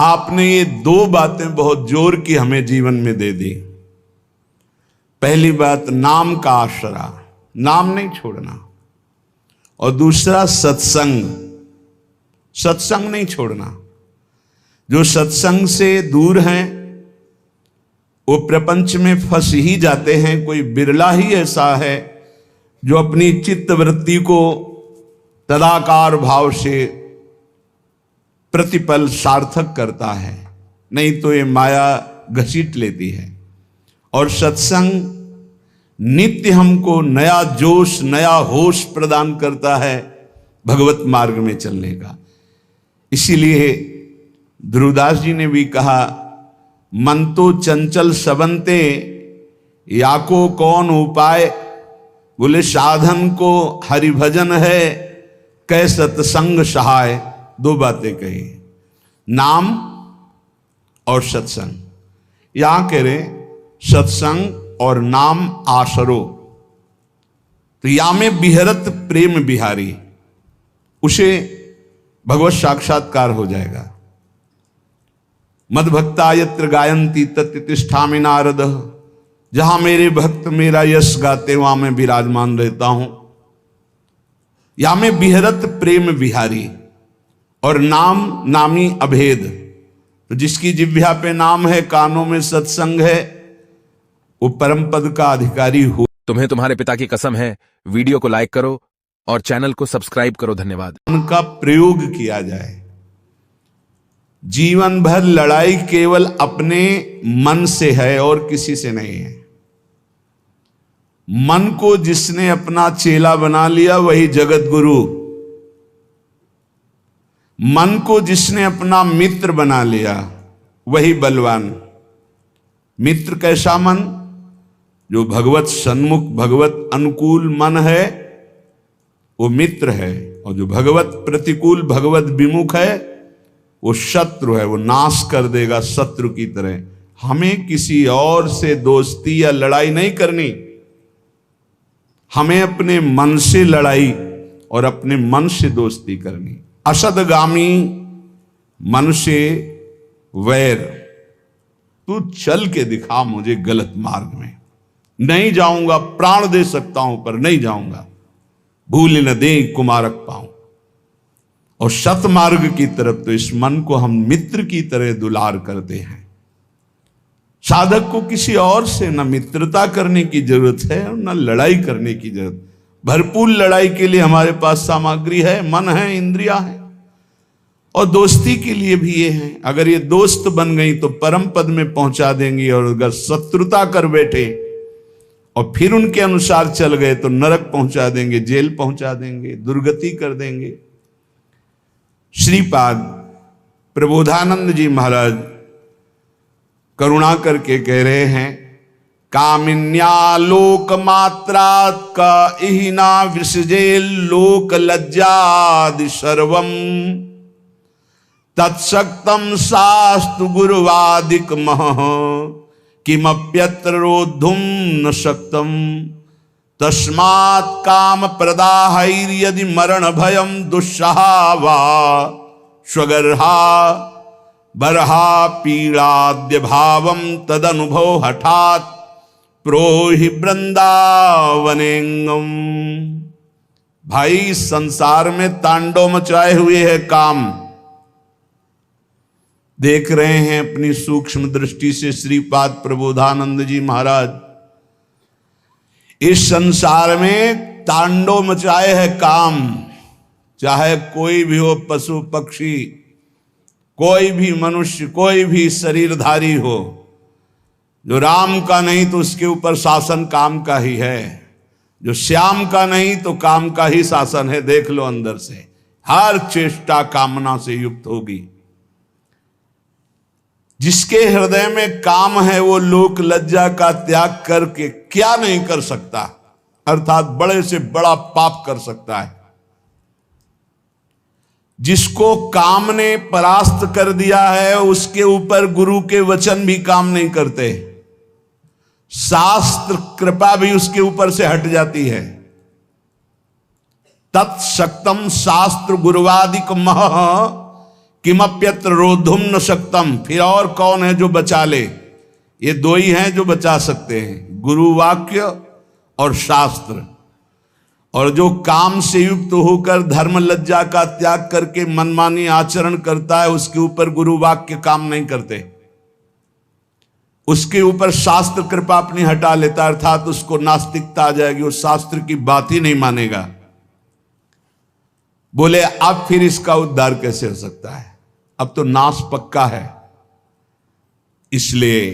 आपने ये दो बातें बहुत जोर की हमें जीवन में दे दी। पहली बात नाम का आसरा, नाम नहीं छोड़ना, और दूसरा सत्संग, सत्संग नहीं छोड़ना। जो सत्संग से दूर हैं वो प्रपंच में फंस ही जाते हैं। कोई बिरला ही ऐसा है जो अपनी चित्त वृत्ति को तदाकार भाव से प्रतिपल सार्थक करता है, नहीं तो ये माया घसीट लेती है। और सत्संग नित्य हमको नया जोश, नया होश प्रदान करता है भगवत मार्ग में चलने का। इसीलिए ध्रुवदास जी ने भी कहा, मन तो चंचल सबंते याको कौन उपाय। बोले साधन को हरिभजन है, कै सत्संग सहाय। दो बातें कही, नाम और सत्संग। यहां कह रहे सत्संग और नाम आसरो। तो या में बिहरत प्रेम बिहारी, उसे भगवत साक्षात्कार हो जाएगा। मद भक्ता यत्र गायंती तत्र तिष्ठामि नारद। जहां मेरे भक्त मेरा यश गाते वहां मैं विराजमान रहता हूं। या में बिहरत प्रेम बिहारी, और नाम नामी अभेद। तो जिसकी जिह्वा पे नाम है, कानों में सत्संग है, वो परम पद का अधिकारी हो। तुम्हें तुम्हारे पिता की कसम है, वीडियो को लाइक करो और चैनल को सब्सक्राइब करो। धन्यवाद। उनका प्रयोग किया जाए। जीवन भर लड़ाई केवल अपने मन से है और किसी से नहीं है। मन को जिसने अपना चेला बना लिया वही जगत गुरु। मन को जिसने अपना मित्र बना लिया वही बलवान। मित्र कैसा मन? जो भगवत सन्मुख, भगवत अनुकूल मन है वो मित्र है, और जो भगवत प्रतिकूल, भगवत विमुख है वो शत्रु है। वो नाश कर देगा शत्रु की तरह। हमें किसी और से दोस्ती या लड़ाई नहीं करनी, हमें अपने मन से लड़ाई और अपने मन से दोस्ती करनी। असदगामी मन से वैर। तू चल के दिखा मुझे गलत मार्ग में, नहीं जाऊंगा, प्राण दे सकता हूं पर नहीं जाऊंगा, भूल न दे कुमारक पाऊं। और सतमार्ग की तरफ तो इस मन को हम मित्र की तरह दुलार करते हैं। साधक को किसी और से न मित्रता करने की जरूरत है और न लड़ाई करने की जरूरत। भरपूर लड़ाई के लिए हमारे पास सामग्री है, मन है, इंद्रिया है, और दोस्ती के लिए भी ये है। अगर ये दोस्त बन गई तो परम पद में पहुंचा देंगी, और अगर शत्रुता कर बैठे और फिर उनके अनुसार चल गए तो नरक पहुंचा देंगे, जेल पहुंचा देंगे, दुर्गति कर देंगे। श्रीपाद प्रबोधानंद जी महाराज करुणा करके कह रहे हैं, कामिन्या लोक मात्रा का इहिना विसजे लोक लज्जादि सर्वम तत्सक्तम शास्तु गुरुवादिक मह किमप्यत्र रोद्धुम न शक्तम तस्मात् काम प्रदाहैर्यदि मरण भयम दुस्सहावा स्वगर्हा बरहा पीड़ाद्य भावम तदनुभव हठात प्रोहि वृंदावनेंगम। भाई संसार में तांडव मचाए हुए है काम। देख रहे हैं अपनी सूक्ष्म दृष्टि से श्रीपाद प्रबोधानंद जी महाराज। इस संसार में तांडव मचाए है काम। चाहे कोई भी हो, पशु पक्षी, कोई भी मनुष्य, कोई भी शरीरधारी हो, जो राम का नहीं तो उसके ऊपर शासन काम का ही है, जो श्याम का नहीं तो काम का ही शासन है। देख लो अंदर से, हर चेष्टा कामना से युक्त होगी। जिसके हृदय में काम है वो लोक लज्जा का त्याग करके क्या नहीं कर सकता, अर्थात बड़े से बड़ा पाप कर सकता है। जिसको काम ने परास्त कर दिया है उसके ऊपर गुरु के वचन भी काम नहीं करते, शास्त्र कृपा भी उसके ऊपर से हट जाती है। तत्सक्तम शास्त्र गुरुवादिक मह किमप्यत्र रोधुम न शक्तम, फिर और कौन है जो बचा ले। ये दो ही हैं जो बचा सकते हैं, गुरु वाक्य और शास्त्र। और जो काम से युक्त होकर धर्म लज्जा का त्याग करके मनमानी आचरण करता है, उसके ऊपर गुरु वाक्य काम नहीं करते, उसके ऊपर शास्त्र कृपा अपनी हटा लेता, अर्थात उसको नास्तिकता आ जाएगी, उस शास्त्र की बात ही नहीं मानेगा। बोले अब फिर इसका उद्धार कैसे हो सकता है, अब तो नाश पक्का है। इसलिए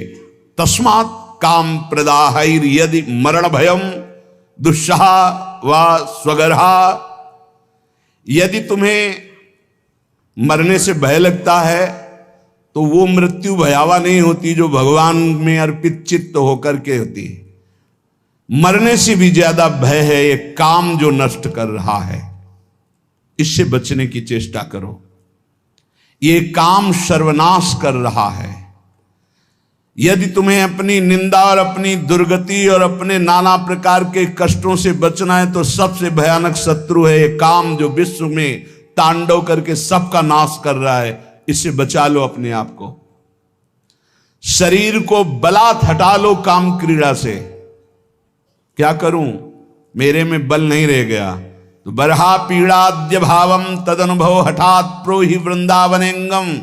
तस्मात् काम प्रदाहैर यदि मरण भयम दुस्सह व स्वगर्हा, यदि तुम्हें मरने से भय लगता है तो वो मृत्यु भयावह नहीं होती जो भगवान में अर्पित चित्त होकर के होती है। मरने से भी ज्यादा भय है ये काम जो नष्ट कर रहा है, इससे बचने की चेष्टा करो। ये काम सर्वनाश कर रहा है। यदि तुम्हें अपनी निंदा और अपनी दुर्गति और अपने नाना प्रकार के कष्टों से बचना है तो सबसे भयानक शत्रु है ये काम, जो विश्व में तांडव करके सबका नाश कर रहा है। इससे बचा लो अपने आप को। शरीर को बलात् हटा लो काम क्रीड़ा से। क्या करूं, मेरे में बल नहीं रह गया तो बरहा पीड़ाद्य भावम तदनुभव हठात प्रोहि वृंदावनेंगम।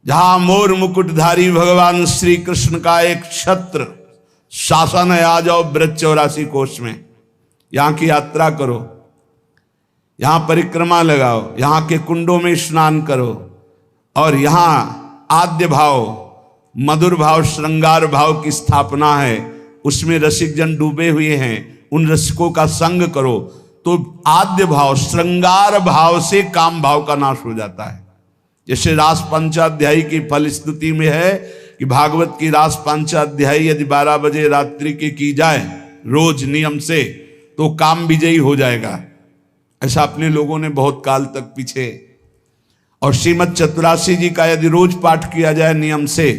जहां मोर मुकुटधारी भगवान श्री कृष्ण का एक छत्र शासन है, आ जाओ ब्रज 84 कोष में, यहां की यात्रा करो, यहां परिक्रमा लगाओ, यहां के कुंडों में स्नान करो, और यहां आद्य भाव, मधुर भाव, श्रृंगार भाव की स्थापना है, उसमें रसिक जन डूबे हुए हैं, उन रसिकों का संग करो तो आद्य भाव, श्रृंगार भाव से काम भाव का नाश हो जाता है। जैसे रास पंचाध्यायी की फल स्तुति में है कि भागवत की रास पंचाध्यायी यदि 12 बजे रात्रि की जाए रोज नियम से तो काम विजयी हो जाएगा। ऐसा अपने लोगों ने बहुत काल तक पीछे। और श्रीमद चतुरासी जी का यदि रोज पाठ किया जाए नियम से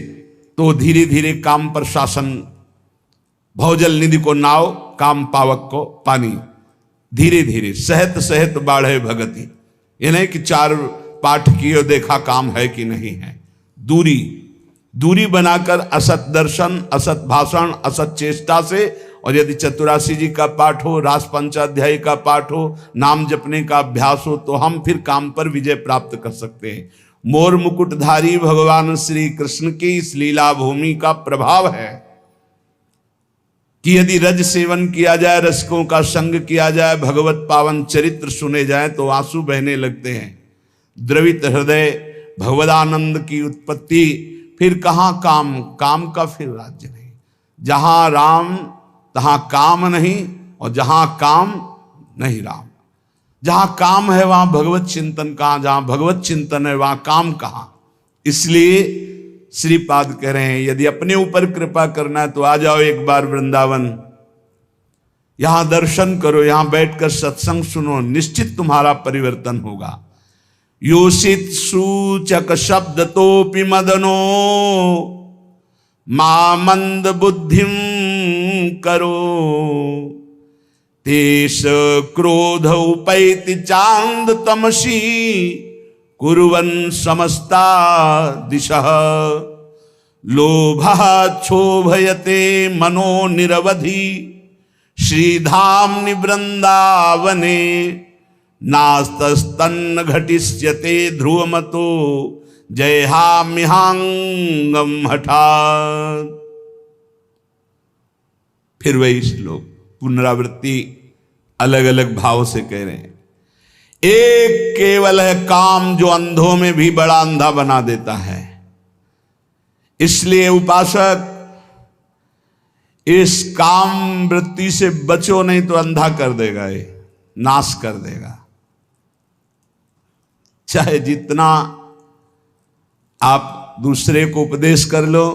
तो धीरे धीरे काम पर शासन, भौजल निधि को नाव, काम पावक को पानी, धीरे धीरे सहत सहत बाढ़े भगति। ये नहीं कि 4 पाठ किए देखा काम है कि नहीं है। दूरी बनाकर असत दर्शन, असत भाषण, असत चेष्टा से, और यदि चतुरासी जी का पाठ हो, रास पंचाध्यायी का पाठ हो, नाम जपने का अभ्यास हो, तो हम फिर काम पर विजय प्राप्त कर सकते हैं। मोर मुकुटधारी भगवान श्री कृष्ण की इस लीला भूमि का प्रभाव है कि यदि रज सेवन किया जाए, रसिकों का संग किया जाए, भगवत पावन चरित्र सुने जाए तो आंसू बहने लगते हैं। द्रवित हृदय भगवदानंद की उत्पत्ति। फिर कहाँ काम का फिर राज्य नहीं। जहां राम तहां काम नहीं, और जहां काम नहीं राम। जहां काम है वहां भगवत चिंतन कहां, जहां भगवत चिंतन है वहां काम कहां। इसलिए श्रीपाद कह रहे हैं यदि अपने ऊपर कृपा करना है तो आ जाओ एक बार वृंदावन, यहां दर्शन करो, यहां बैठकर सत्संग सुनो, निश्चित तुम्हारा परिवर्तन होगा। योषित सूचक शब्द तोपि मदनो मामंद बुद्धिम करो, तेष क्रोध उपैति चांद तमसी कुर्वन् समस्ता दिशः, लोभः क्षोभयते मनो निरवधि श्रीधाम्नि वृंदावने, नास्तस्तन्न घटिष्यते ध्रुवमतो जयहाम्यहांगम हठात्। फिर वही श्लोक पुनरावृत्ति अलग अलग भाव से कह रहे हैं। एक केवल है काम जो अंधों में भी बड़ा अंधा बना देता है। इसलिए उपासक इस काम वृत्ति से बचो, नहीं तो अंधा कर देगा, ये नाश कर देगा। चाहे जितना आप दूसरे को उपदेश कर लो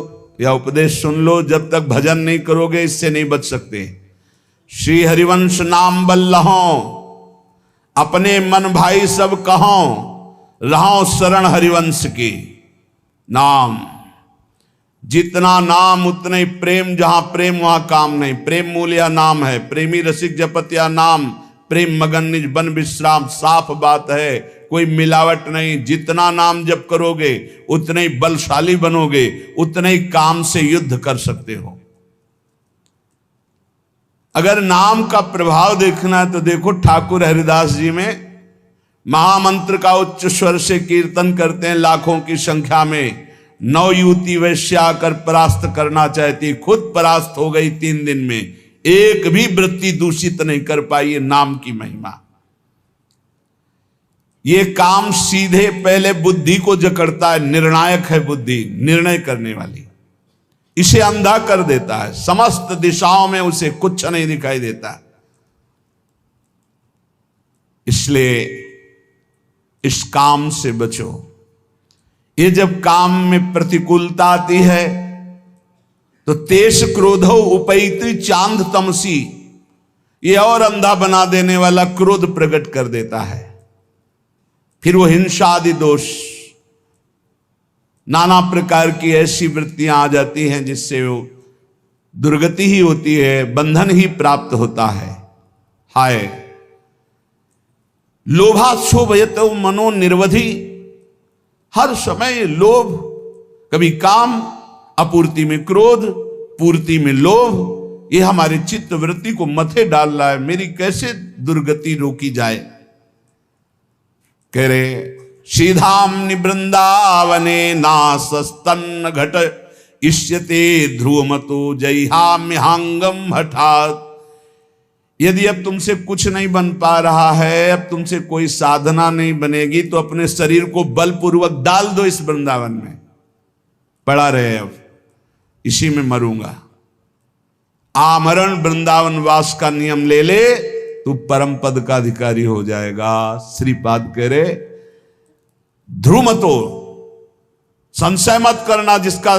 या उपदेश सुन लो, जब तक भजन नहीं करोगे इससे नहीं बच सकते। श्री हरिवंश नाम बल्लहों, अपने मन भाई सब कहों, रहो शरण हरिवंश की। नाम, जितना नाम उतने ही प्रेम, जहां प्रेम वहां काम नहीं। प्रेम मूल नाम है, प्रेमी रसिक जपत या नाम, प्रेम मगन निज बन विश्राम। साफ बात है, कोई मिलावट नहीं। जितना नाम जप करोगे उतने ही बलशाली बनोगे, उतने ही काम से युद्ध कर सकते हो। अगर नाम का प्रभाव देखना है तो देखो, ठाकुर हरिदास जी में महामंत्र का उच्च स्वर से कीर्तन करते हैं लाखों की संख्या में। 9 युवती वैश्या आकर परास्त करना चाहती, खुद परास्त हो गई 3 दिन में, एक भी वृत्ति दूषित नहीं कर पाई। नाम की महिमा। ये काम सीधे पहले बुद्धि को जकड़ता है। निर्णायक है बुद्धि, निर्णय करने वाली। इसे अंधा कर देता है, समस्त दिशाओं में उसे कुछ नहीं दिखाई देता। इसलिए इस काम से बचो। ये जब काम में प्रतिकूलता आती है तो तेज क्रोधो उपैति चांद तमसी, ये और अंधा बना देने वाला क्रोध प्रकट कर देता है। फिर वो हिंसा आदि दोष, नाना प्रकार की ऐसी वृत्तियां आ जाती हैं जिससे वो दुर्गति ही होती है, बंधन ही प्राप्त होता है। हाय लोभाक्षोभयत मनो निर्वधि, हर समय लोभ, कभी काम, अपूर्ति में क्रोध, पूर्ति में लोभ, ये हमारे चित्त वृत्ति को मथे डाल रहा है। मेरी कैसे दुर्गति रोकी जाए। कह रहे सीधाम निवृंदावने नासस्तन्न घट इष्यते ध्रुवमतो जयहाम्यहांगम हठात। यदि अब तुमसे कुछ नहीं बन पा रहा है, अब तुमसे कोई साधना नहीं बनेगी, तो अपने शरीर को बलपूर्वक डाल दो इस वृंदावन में, पड़ा रहे अब इसी में मरूंगा। आमरण वृंदावन वास का नियम ले ले, तू परम पद का अधिकारी हो जाएगा। श्रीपाद कह रहे ध्रुमतो, संशय मत करना, जिसका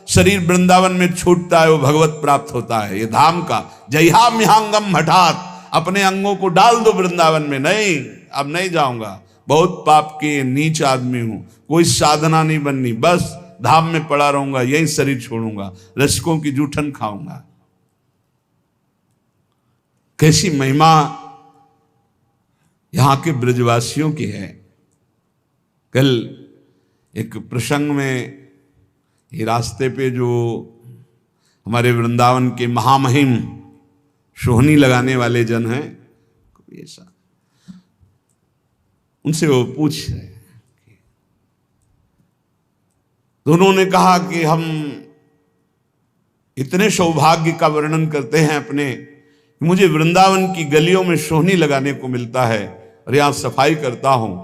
शरीर वृंदावन में छूटता है वो भगवत प्राप्त होता है। ये धाम का जयहाम्यहांगम हठात, अपने अंगों को डाल दो वृंदावन में। नहीं, अब नहीं जाऊंगा, बहुत पाप के नीच आदमी हूं, कोई साधना नहीं बननी, बस धाम में पड़ा रहूंगा, यही शरीर छोड़ूंगा, रसिकों की जूठन खाऊंगा। कैसी महिमा यहां के ब्रजवासियों की है। कल एक प्रसंग में ये रास्ते पे जो हमारे वृंदावन के महामहिम सोहनी लगाने वाले जन हैं, ऐसा उनसे वो पूछ रहे हैं, तो उन्होंने कहा कि हम इतने सौभाग्य का वर्णन करते हैं अपने, मुझे वृंदावन की गलियों में सोहनी लगाने को मिलता है और यहां सफाई करता हूं।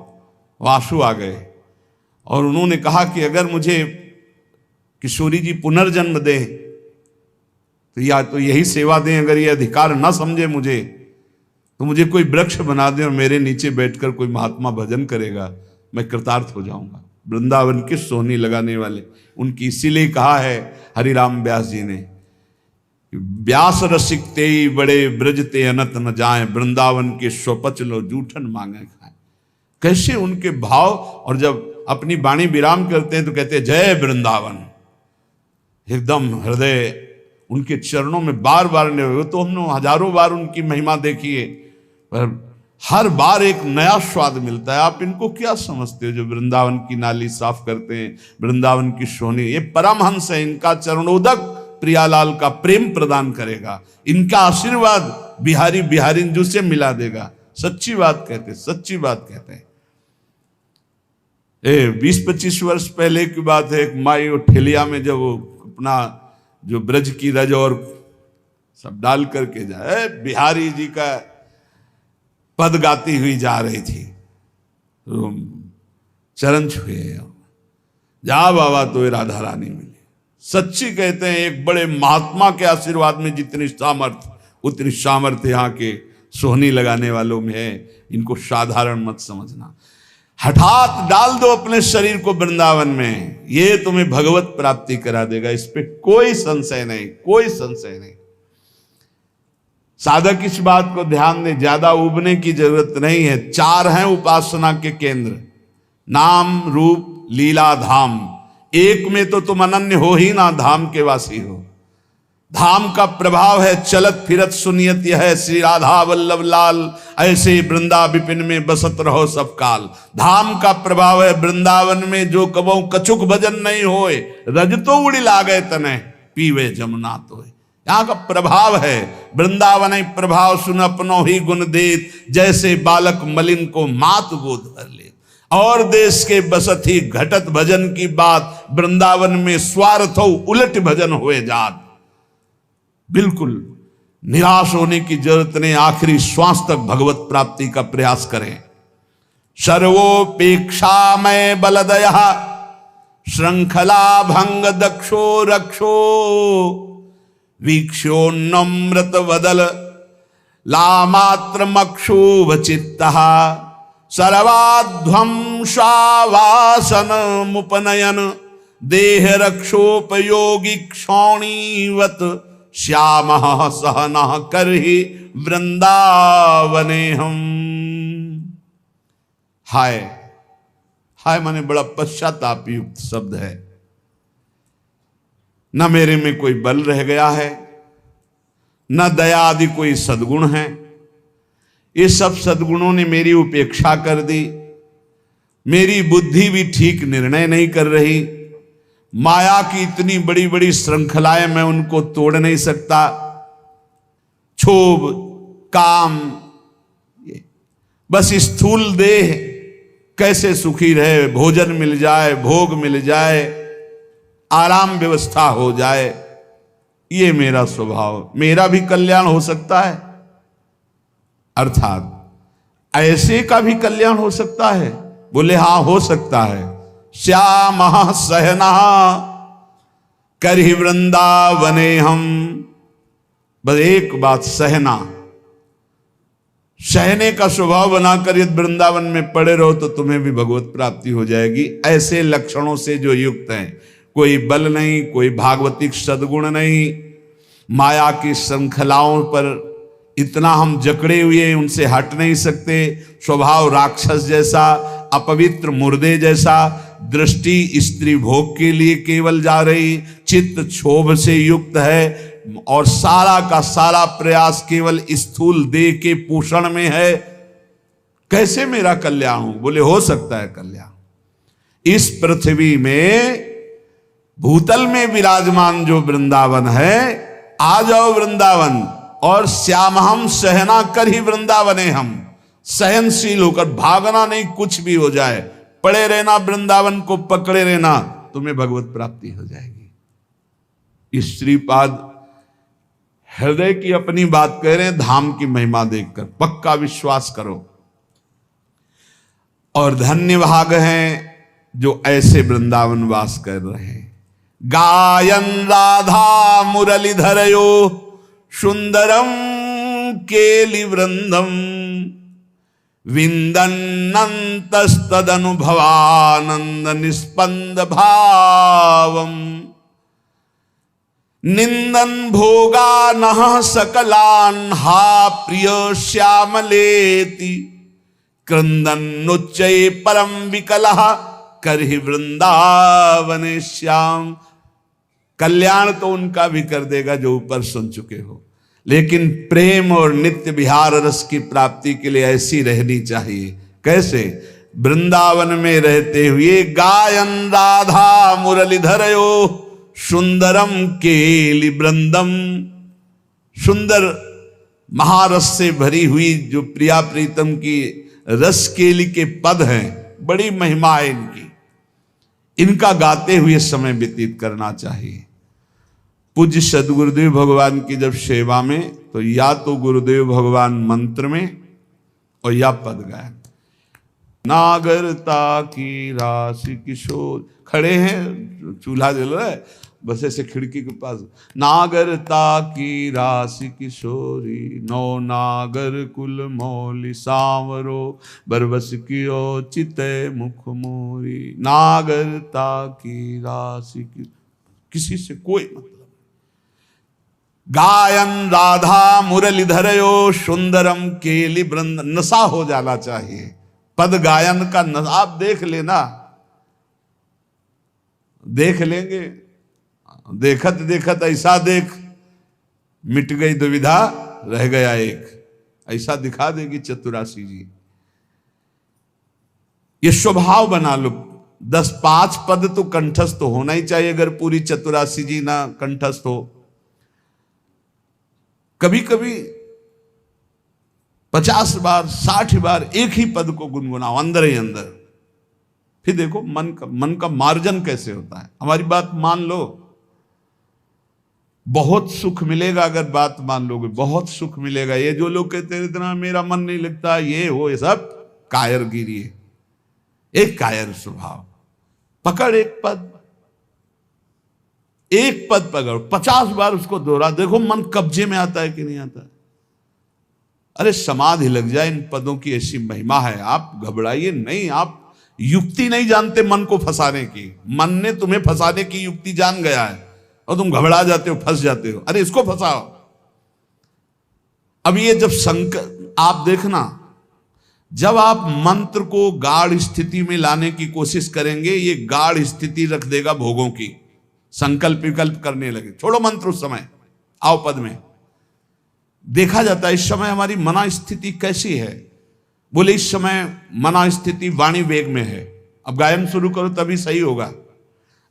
वो आंसू आ गए और उन्होंने कहा कि अगर मुझे किशोरी जी पुनर्जन्म दें तो या तो यही सेवा दें, अगर ये अधिकार ना समझे मुझे तो मुझे कोई वृक्ष बना दें और मेरे नीचे बैठकर कोई महात्मा भजन करेगा, मैं कृतार्थ हो जाऊंगा। वृंदावन के सोहनी लगाने वाले, उनकी इसीलिए कहा है हरिराम व्यास जी ने, व्यास रसिक ते बड़े ब्रजते अनत न जाए, वृंदावन के स्वपच लो जूठन मांगे खाए। कैसे उनके भाव, और जब अपनी वाणी विराम करते हैं तो कहते हैं जय वृंदावन, एकदम हृदय उनके चरणों में बार बार ने, वो तो हमने हजारों बार उनकी महिमा देखी है, पर हर बार एक नया स्वाद मिलता है। आप इनको क्या समझते हो जो वृंदावन की नाली साफ करते हैं, वृंदावन की सोहनी, ये परमहंस है, इनका चरणोदक प्रियालाल का प्रेम प्रदान करेगा, इनका आशीर्वाद बिहारी बिहारिंजू से मिला देगा। सच्ची बात कहते, सच्ची बात कहते हैं। 20-25 वर्ष पहले की बात है, एक माई और ठेलिया में जब वो अपना जो ब्रज की रज और सब डाल करके जाए, बिहारी जी का पद गाती हुई जा रही थी, तो चरण छुए, जा बाबा तो राधा रानी मिली। सच्ची कहते हैं, एक बड़े महात्मा के आशीर्वाद में जितनी सामर्थ्य उतनी सामर्थ्य यहाँ के सोहनी लगाने वालों में है। इनको साधारण मत समझना। हठात डाल दो अपने शरीर को वृंदावन में, ये तुम्हें भगवत प्राप्ति करा देगा, इस पे कोई संशय नहीं, कोई संशय नहीं। साधक इस बात को ध्यान दें, ज्यादा उबने की जरूरत नहीं है। 4 हैं उपासना के केंद्र, नाम रूप लीला धाम। एक में तो तुम अनन्य हो ही ना, धाम के वासी हो। धाम का प्रभाव है चलत फिरत सुनियत यह श्री राधा वल्लभ लाल, ऐसे वृंदा विपिन में बसत रहो सब काल। धाम का प्रभाव है वृंदावन में जो कबो कछुक भजन नहीं होए, रज तो उड़ी लागे तने पीवे जमुना तो। यहाँ का प्रभाव है वृंदावन प्रभाव सुन अपनो ही गुण देत, जैसे बालक मलिन को मात गोद भर ले। और देश के बसत ही घटत भजन की बात, वृंदावन में स्वार्थ हो उलट भजन हुए जात। बिल्कुल निराश होने की जरूरत नहीं, आखिरी श्वास तक भगवत प्राप्ति का प्रयास करें। सर्वोपेक्षा में बलदया श्रृंखला भंग दक्षो रक्षो, वीक्षो नम्रत वदल लामात्र मक्षुभ चित्तः, सर्वाध्वंसावासन मुपनयन देह रक्षोपयोगी क्षौणीवत, श्याम सहन करहि वृंदावने हम। हाय हाय माने बड़ा पश्चाताप युक्त शब्द है। न मेरे में कोई बल रह गया है, न दया आदि कोई सद्गुण है। ये सब सद्गुणों ने मेरी उपेक्षा कर दी। मेरी बुद्धि भी ठीक निर्णय नहीं कर रही। माया की इतनी बड़ी बड़ी श्रृंखलाएं, मैं उनको तोड़ नहीं सकता। क्षोभ काम, बस स्थूल देह कैसे सुखी रहे, भोजन मिल जाए, भोग मिल जाए, आराम व्यवस्था हो जाए, ये मेरा स्वभाव। मेरा भी कल्याण हो सकता है, अर्थात ऐसे का भी कल्याण हो सकता है। बोले हाँ हो सकता है। श्याम सहना करहि वृंदावने हम। बस एक बात, सहना, सहने का स्वभाव बनाकर यदि वृंदावन में पड़े रहो तो तुम्हें भी भगवत प्राप्ति हो जाएगी। ऐसे लक्षणों से जो युक्त हैं, कोई बल नहीं, कोई भागवतिक सद्गुण नहीं, माया की श्रृंखलाओं पर इतना हम जकड़े हुए उनसे हट नहीं सकते, स्वभाव राक्षस जैसा, अपवित्र मुर्दे जैसा, दृष्टि स्त्री भोग के लिए केवल जा रही, चित्त क्षोभ से युक्त है और सारा का सारा प्रयास केवल स्थूल देह के पोषण में है। कैसे मेरा कल्याण हो? बोले हो सकता है कल्याण। इस पृथ्वी में भूतल में विराजमान जो वृंदावन है, आ जाओ वृंदावन और श्यामहम सहना कर ही वृंदावने हम। सहनशील होकर, भागना नहीं, कुछ भी हो जाए, पड़े रहना, वृंदावन को पकड़े रहना, तुम्हें भगवत प्राप्ति हो जाएगी। श्रीपाद हृदय की अपनी बात कह रहे हैं, धाम की महिमा देखकर पक्का विश्वास करो। और धन्य भाग हैं जो ऐसे वृंदावन वास कर रहे हैं। गायन राधा मुरलीधरयो सुंदरम केलि वृंदम, विंदन्नन्तस्तदनुभवानंद निस्पंद भावम, निंदन भोगा नः सकलान हा प्रिय श्यामलेति, क्रंदन्नुच्चये परम विकलः करहि वृंदावने श्याम। कल्याण तो उनका भी कर देगा जो ऊपर सुन चुके हो, लेकिन प्रेम और नित्य विहार रस की प्राप्ति के लिए ऐसी रहनी चाहिए। कैसे? वृंदावन में रहते हुए गायन राधा मुरलीधरयो सुंदरम केलि वृंदम, सुंदर महारस से भरी हुई जो प्रिया प्रीतम की रस केली के पद हैं, बड़ी महिमा है इनकी। इनका गाते हुए समय व्यतीत करना चाहिए। पूज्य सदगुरुदेव भगवान की जब सेवा में, तो या तो गुरुदेव भगवान मंत्र में और या पद गायन। नागरता की राशि किशोर, खड़े हैं, चूल्हा जल रहा है, बस ऐसे खिड़की के पास, नागरता की राशि किशोरी, नौ नागर कुल मौली सांवरो, बरबस कियो चिते मुख मोरी। नागरता की राशि की, किसी से कोई मतलब। गायन राधा मुरलीधरयो सुंदरम केलि वृंद, नशा हो जाना चाहिए पद गायन का। आप देख लेना, देख लेंगे, देखत देखत ऐसा देख मिट गई दुविधा, रह गया एक, ऐसा दिखा देगी चतुरासी जी। ये स्वभाव बना लो। 10-5 पद तो कंठस्थ होना ही चाहिए, अगर पूरी चतुरासी जी ना कंठस्थ हो। कभी कभी 50 बार 60 बार एक ही पद को गुनगुनाओ अंदर ही अंदर, फिर देखो मन का मार्जन कैसे होता है। हमारी बात मान लो, बहुत सुख मिलेगा। अगर बात मान लोगे बहुत सुख मिलेगा। ये जो लोग कहते हैं इतना मेरा मन नहीं लगता, ये हो, ये सब कायरगिरी है, एक कायर स्वभाव। पकड़ एक पद पकड़, 50 बार उसको दोहरा, देखो मन कब्जे में आता है कि नहीं आता है। अरे समाधि लग जाए, इन पदों की ऐसी महिमा है। आप घबराइए नहीं, आप युक्ति नहीं जानते मन को फंसाने की। मन ने तुम्हें फंसाने की युक्ति जान गया है और तुम घबरा जाते हो, फंस जाते हो। अरे इसको फंसाओ। अब ये जब आप देखना, जब आप मंत्र को गाढ़ स्थिति में लाने की कोशिश करेंगे, ये गाढ़ स्थिति रख देगा भोगों की। संकल्प विकल्प करने लगे, छोड़ो मंत्र उस समय, आओ पद में। देखा जाता है इस समय हमारी मना स्थिति कैसी है। बोले इस समय मना स्थिति वाणी वेग में है। अब गायन शुरू करो तभी सही होगा।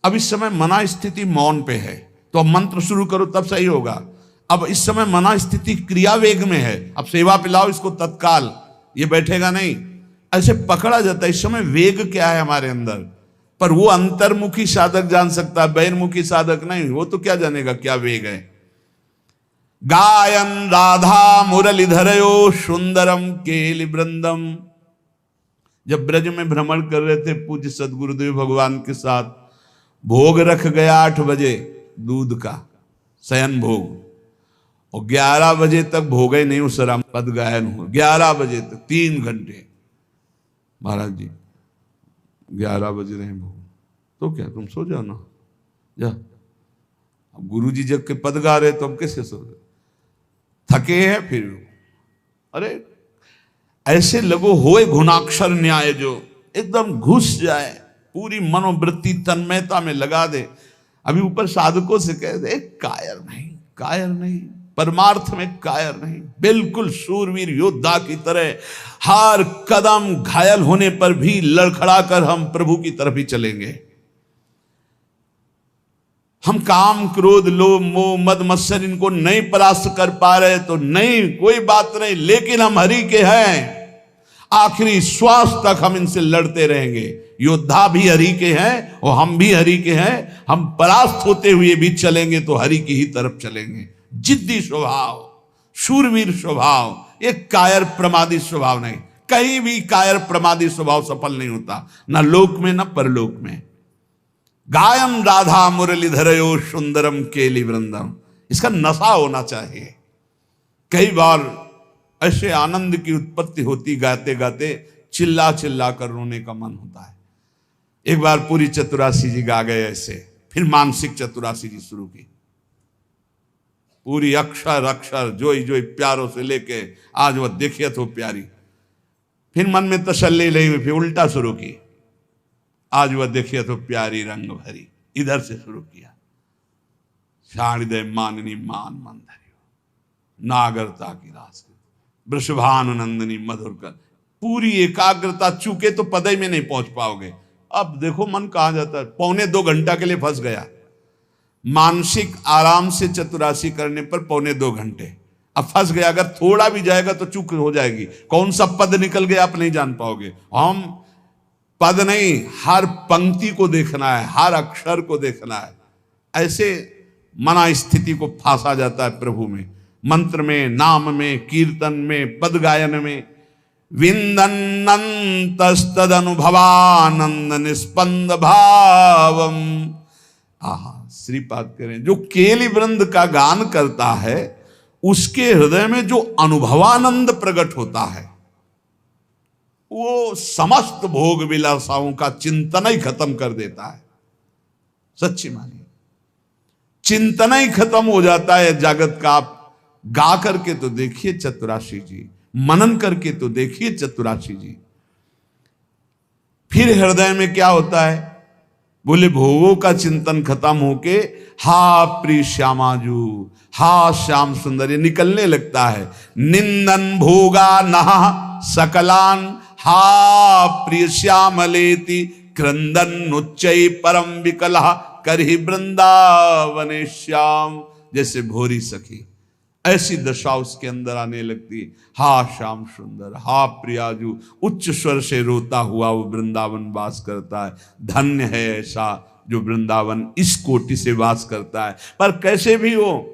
अब इस समय मना स्थिति मौन पे है, तो अब मंत्र शुरू करो तब सही होगा। अब इस समय मना स्थिति क्रिया वेग में है, अब सेवा पिलाओ इसको तत्काल, ये बैठेगा नहीं। ऐसे पकड़ा जाता है। इस समय वेग क्या है हमारे अंदर, पर वो अंतर्मुखी साधक जान सकता है, बहिर्मुखी साधक नहीं। वो तो क्या जानेगा क्या वेग है। गायन राधा मुरलीधरयो सुंदरम केलि वृंदम। जब ब्रज में भ्रमण कर रहे थे पूज्य सदगुरुदेव भगवान के साथ, भोग रख गया 8 बजे दूध का शयन भोग, और 11 बजे तक भोग ही नहीं उसरा, पद गायन हो 11 बजे तक 3 घंटे। महाराज जी 11 बज रहे हैं भोग, तो क्या तुम सो जाओ ना, जा। अब गुरु जी जब के पद गा रहे तो हम कैसे सो रहे, थके हैं फिर। अरे ऐसे लगो होए घुनाक्षर न्याय, जो एकदम घुस जाए, पूरी मनोवृत्ति तन्मयता में लगा दे। अभी ऊपर साधकों से कह दे कायर नहीं, परमार्थ में कायर नहीं, बिल्कुल शूरवीर योद्धा की तरह हर कदम घायल होने पर भी लड़खड़ा कर हम प्रभु की तरफ ही चलेंगे। हम काम क्रोध लोभ मोह मद मत्सर इनको नहीं परास्त कर पा रहे तो नहीं, कोई बात नहीं, लेकिन हम हरि के हैं। आखिरी श्वास तक हम इनसे लड़ते रहेंगे। योद्धा भी हरि के हैं और हम भी हरि के हैं। हम परास्त होते हुए भी चलेंगे तो हरि की ही तरफ चलेंगे। जिद्दी स्वभाव, शूरवीर स्वभाव, एक कायर प्रमादी स्वभाव नहीं। कहीं भी कायर प्रमादी स्वभाव सफल नहीं होता, ना लोक में ना परलोक में। गायन राधा मुरलीधरयो सुंदरम केलि वृंदम, इसका नशा होना चाहिए। कई बार ऐसे आनंद की उत्पत्ति होती, गाते गाते चिल्ला चिल्ला कर रोने का मन होता है। एक बार पूरी चतुरासी जी गा गए ऐसे, फिर मानसिक चतुरासी जी शुरू की। पूरी अक्षर अक्षर जोई जोई प्यारों से लेके आज वह देखिए तो प्यारी। फिर मन में तसल्ली नहीं हुई, फिर उल्टा शुरू की। आज वह देखिए तो प्यारी रंग भरी, इधर से शुरू किया। शारदे माननी मान मंदरियो, नागरता की रास वृषभानुनंदनी मधुर कर। पूरी एकाग्रता, चूके तो पदई में नहीं पहुंच पाओगे। अब देखो मन कहां जाता है, 1.25 घंटा के लिए फंस गया। मानसिक आराम से चतुरासी करने पर 1.25 घंटे, अब फंस गया। अगर थोड़ा भी जाएगा तो चूक हो जाएगी। कौन सा पद निकल गया आप नहीं जान पाओगे। हम पद नहीं, हर पंक्ति को देखना है, हर अक्षर को देखना है। ऐसे मना स्थिति को फांसा जाता है प्रभु में, मंत्र में, नाम में, कीर्तन में, पद गायन में। विंदन्तस्तदनुभवानंद निस्पंद भावम। आहा, श्रीपाद करें, जो केलि वृंद का गान करता है उसके हृदय में जो अनुभवानंद प्रकट होता है, वो समस्त भोग विलासाओं का चिंतन ही खत्म कर देता है। सच्ची मानिए, चिंतन ही खत्म हो जाता है जगत का। आप गा करके तो देखिए चतुरासी जी, मनन करके तो देखिए चतुरासी जी। फिर हृदय में क्या होता है, बोले भोगों का चिंतन खत्म होके हा प्रिय श्यामाजू, हा श्याम सुंदर, ये निकलने लगता है। निंदन भोगा नहा सकलान, हा प्रिय श्यामलेति क्रंदन उच्चै परम विकला करहि वृंदावने श्याम। जैसे भोरी सखी, ऐसी दशा उसके अंदर आने लगती। हा श्याम सुंदर, हा प्रियाजू, उच्च स्वर से रोता हुआ वो वृंदावन वास करता है। धन्य है ऐसा जो वृंदावन इस कोटि से वास करता है। पर कैसे भी हो,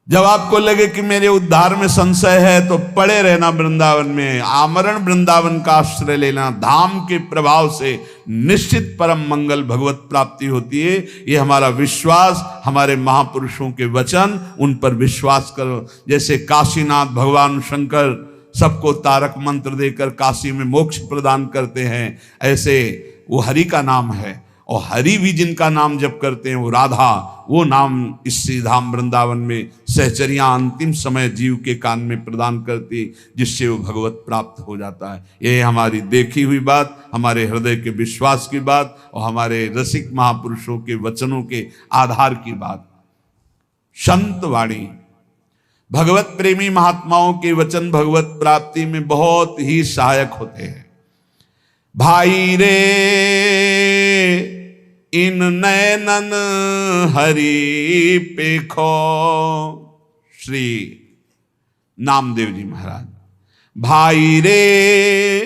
जब आपको लगे कि मेरे उद्धार में संशय है तो पड़े रहना वृंदावन में, आमरण वृंदावन का आश्रय लेना। धाम के प्रभाव से निश्चित परम मंगल भगवत प्राप्ति होती है। ये हमारा विश्वास, हमारे महापुरुषों के वचन, उन पर विश्वास करो। जैसे काशीनाथ भगवान शंकर सबको तारक मंत्र देकर काशी में मोक्ष प्रदान करते हैं, ऐसे वो हरि का नाम है। और हरि भी जिनका नाम जप करते हैं वो राधा, वो नाम इस श्रीधाम वृंदावन में सहचरियां अंतिम समय जीव के कान में प्रदान करती, जिससे वो भगवत प्राप्त हो जाता है। ये हमारी देखी हुई बात, हमारे हृदय के विश्वास की बात और हमारे रसिक महापुरुषों के वचनों के आधार की बात। संत वाणी, भगवत प्रेमी महात्माओं के वचन भगवत प्राप्ति में बहुत ही सहायक होते हैं। भाई रे इन नैनन हरि पेखो, श्री नामदेव जी महाराज। भाई रे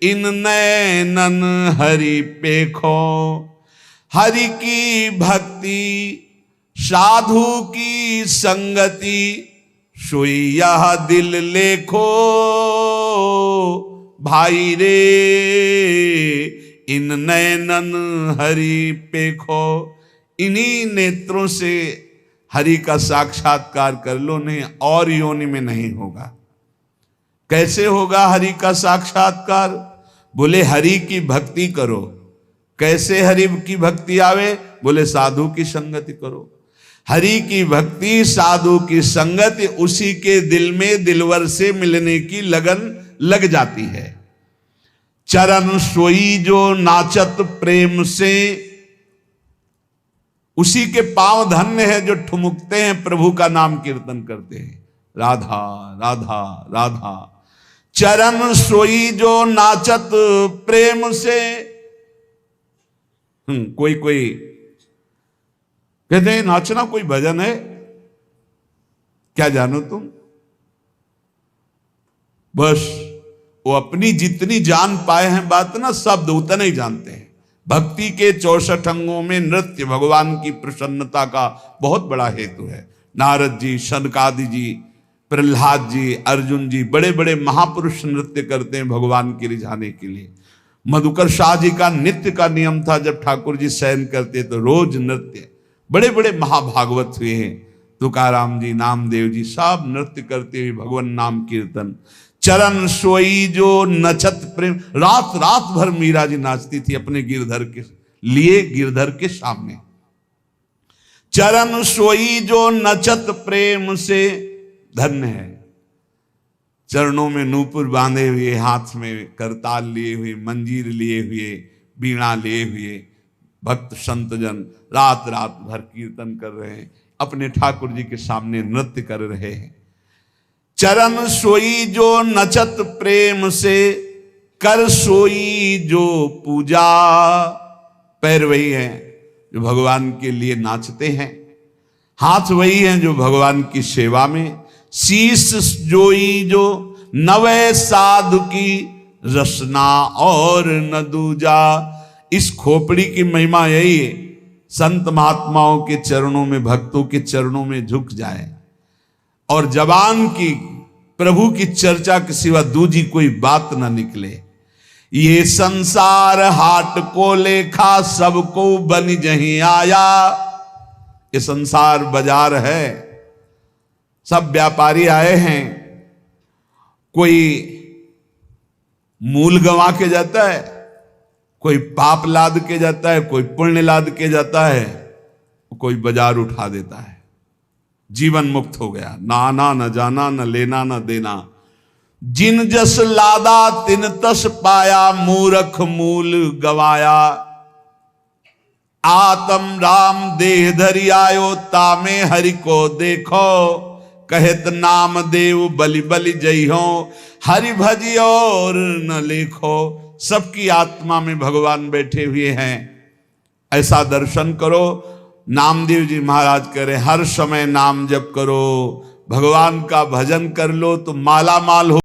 इन नैनन हरि पेखो, हरि की भक्ति साधु की संगति, सोई यह दिल लेखो। भाई रे इन नैनन हरि पेखो, इन्हीं नेत्रों से हरि का साक्षात्कार कर लो, नहीं और योनि में नहीं होगा। कैसे होगा हरि का साक्षात्कार? बोले हरि की भक्ति करो। कैसे हरि की भक्ति आवे? बोले साधु की संगति करो। हरि की भक्ति, साधु की संगति, उसी के दिल में दिलवर से मिलने की लगन लग जाती है। चरण सोई जो नाचत प्रेम से, उसी के पांव धन्य है जो ठुमुकते हैं, प्रभु का नाम कीर्तन करते हैं। राधा राधा राधा। चरण सोई जो नाचत प्रेम से। कोई कोई कहते हैं नाचना कोई भजन है, क्या जानो तुम। बस वो अपनी जितनी जान पाए हैं बात ना, शब्द उतने ही जानते हैं। भक्ति के 64 अंगों में नृत्य भगवान की प्रसन्नता का बहुत बड़ा हेतु है। नारद जी, शनकादि जी, प्रहलाद जी, अर्जुन जी, बड़े बड़े महापुरुष नृत्य करते हैं भगवान के रिझाने के लिए। मधुकर शाह जी का नित्य का नियम था, जब ठाकुर जी शयन करते तो रोज नृत्य। बड़े बड़े महाभागवत हुए हैं, तुकाराम जी, नामदेव जी, सब नृत्य करते हुए भगवान नाम कीर्तन। चरण सोई जो नचत प्रेम, रात रात भर मीरा जी नाचती थी अपने गिरधर के लिए, गिरधर के सामने। चरण सोई जो नचत प्रेम से, धन्य है। चरणों में नूपुर बांधे हुए, हाथ में करताल लिए हुए, मंजीर लिए हुए, बीणा लिए हुए भक्त संतजन रात रात भर कीर्तन कर रहे हैं, अपने ठाकुर जी के सामने नृत्य कर रहे हैं। चरण सोई जो नचत प्रेम से, कर सोई जो पूजा। पैर वही हैं जो भगवान के लिए नाचते हैं, हाथ वही हैं जो भगवान की सेवा में। शीश जोई जो नवे साधु की रसना और न दूजा। इस खोपड़ी की महिमा यही है, संत महात्माओं के चरणों में, भक्तों के चरणों में झुक जाए और जबान की प्रभु की चर्चा के सिवा दूजी कोई बात ना निकले। ये संसार हाट को लेखा, सबको बन जहीं आया। ये संसार बाजार है, सब व्यापारी आए हैं। कोई मूल गंवा के जाता है, कोई पाप लाद के जाता है, कोई पुण्य लाद के जाता है, कोई बाजार उठा देता है। जीवन मुक्त हो गया, ना आना न जाना, न लेना न देना। जिन जस लादा तिन तस पाया, मूरख मूल गवाया। आत्म राम देह धरि आयो, तामे हरि को देखो, कहत नाम देव बलि बलि जइहो, हरि भजी और न लेखो। सबकी आत्मा में भगवान बैठे हुए हैं, ऐसा दर्शन करो। नामदेव जी महाराज कह रहे हर समय नाम जप करो, भगवान का भजन कर लो तो माला माल हो।